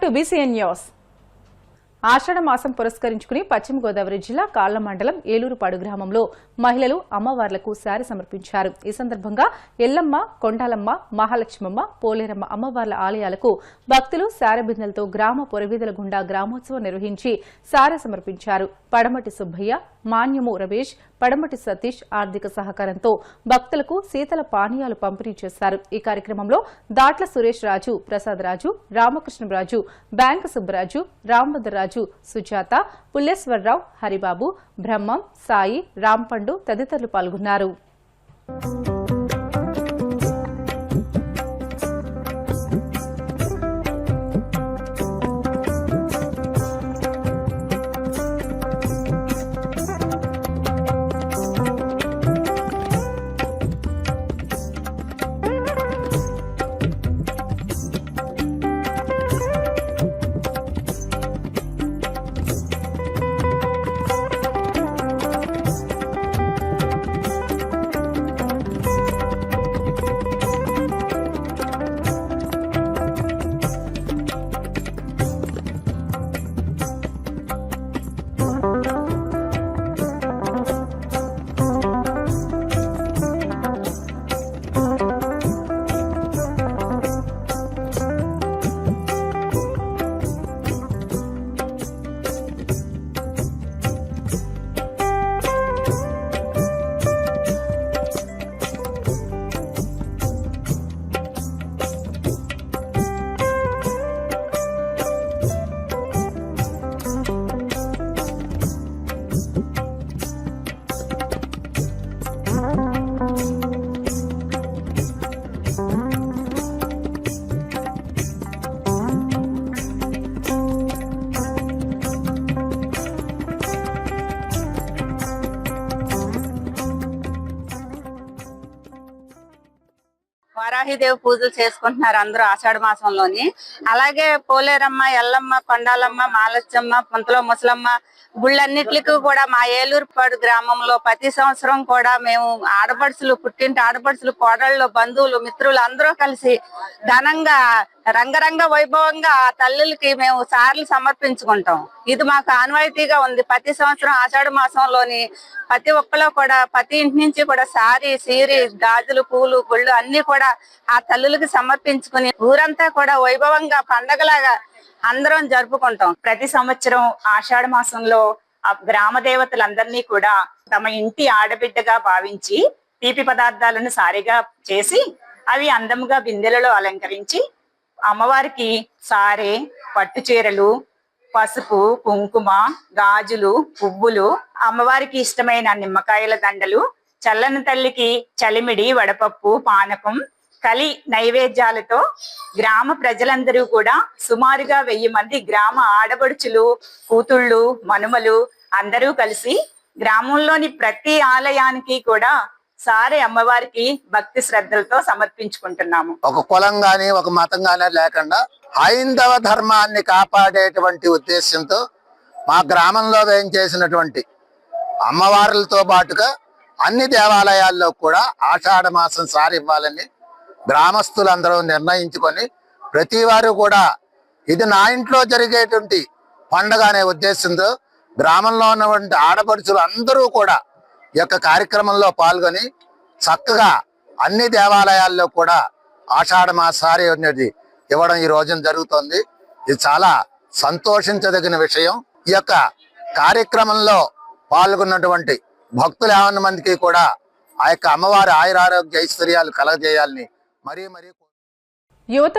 To BCN news. ఆషాఢ మాసం పురస్కరించుకుని పశ్చిమ గోదావరి జిల్లా కాళ్ల మండలం ఏలూరుపాడు గ్రామంలో మహిళలు అమ్మవార్లకు శారీ సమర్పించారు. ఈ సందర్భంగా ఎల్లమ్మ, కొండాలమ్మ, మహాలక్ష్మమ్మ, పోలేరమ్మ అమ్మవార్ల ఆలయాలకు భక్తులు శారబిందెలతో గ్రామ పొరవీధుల గుండా గ్రామోత్సవం నిర్వహించి శారీ సమర్పించారు. పడమటి సుబ్బయ్య, మాన్యము రమేష్, పడమటి సతీష్ ఆర్థిక సహకారంతో భక్తులకు శీతల పానీయాలు పంపిణీ చేశారు. ఈ కార్యక్రమంలో దాట్ల సురేష్ రాజు, ప్రసాద్ రాజు, రామకృష్ణరాజు, బ్యాంకు సుబ్బరాజు, రాంభద్రరాజు, సుజాత, పుల్లేశ్వరరావు, హరిబాబు, బ్రహ్మం, సాయి, రాంపండు తదితరులు పాల్గొన్నారు. వారాహిదేవి పూజలు చేసుకుంటున్నారు అందరూ ఆషాఢ మాసంలోని. అలాగే పోలేరమ్మ, ఎల్లమ్మ, కొండాలమ్మ, మాలచ్చమ్మ, పుంతలో ముసలమ్మ గుళ్ళన్నిటికి కూడా మా ఏలూరుపాడు గ్రామంలో ప్రతి సంవత్సరం కూడా మేము ఆడపడుచులు, పుట్టింటి ఆడపడుచులు, కోడళ్ళు, బంధువులు, మిత్రులు అందరూ కలిసి ఘనంగా రంగరంగ వైభవంగా ఆ తల్లులకి మేము సార్లు సమర్పించుకుంటాం. ఇది మాకు ఆనవాయితీగా ఉంది. ప్రతి సంవత్సరం ఆషాఢ మాసంలోని ప్రతి ఒక్కలో కూడా ప్రతి ఇంటి నుంచి కూడా సారీ, సీరి, గాజులు, పూలు, గుళ్ళు అన్ని కూడా ఆ తల్లులకి సమర్పించుకుని ఊరంతా కూడా వైభవంగా పండగలాగా అందరం జరుపుకుంటాం. ప్రతి సంవత్సరం ఆషాఢ మాసంలో ఆ గ్రామ దేవతలందరినీ కూడా తమ ఇంటి ఆడబిడ్డగా భావించి తీపి పదార్థాలను సారిగా చేసి అవి అందముగా బిందెలలో అలంకరించి అమ్మవారికి సారే, పట్టు చీరలు, పసుపు, కుంకుమ, గాజులు, పువ్వులు, అమ్మవారికి ఇష్టమైన నిమ్మకాయల దండలు, చల్లని తల్లికి చలిమిడి, వడపప్పు, పానకం, కలి నైవేద్యాలతో గ్రామ ప్రజలందరూ కూడా సుమారుగా 1000 మంది గ్రామ ఆడబడుచులు, కూతుళ్ళు, మనుమలు అందరూ కలిసి గ్రామంలోని ప్రతి ఆలయానికి కూడా సారే అమ్మవారికి భక్తి శ్రద్ధలతో సమర్పించుకుంటున్నాము. ఒక కులం గాని ఒక మతం గాని లేకుండా హైందవ ధర్మాన్ని కాపాడేటువంటి ఉద్దేశంతో మా గ్రామంలో వేయించేసినటువంటి అమ్మవార్లతో పాటుగా అన్ని దేవాలయాల్లో కూడా ఆషాఢ మాసం సారి ఇవ్వాలని గ్రామస్తులందరూ నిర్ణయించుకొని ప్రతి వారు కూడా ఇది నా ఇంట్లో జరిగేటువంటి పండుగ అనే ఉద్దేశంతో గ్రామంలో ఉన్నటువంటి ఆడపడుచులు అందరూ కూడా ఈ యొక్క కార్యక్రమంలో పాల్గొని చక్కగా అన్ని దేవాలయాల్లో కూడా ఆషాఢ మాసారి అనేది ఇవ్వడం ఈ రోజున జరుగుతుంది. ఇది చాలా సంతోషించదగిన విషయం. ఈ యొక్క కార్యక్రమంలో పాల్గొన్నటువంటి భక్తులు 50 మందికి కూడా ఆ యొక్క అమ్మవారి ఆయురారోగ్య ఐశ్వర్యాలు కలగజేయాలని మరీ యువత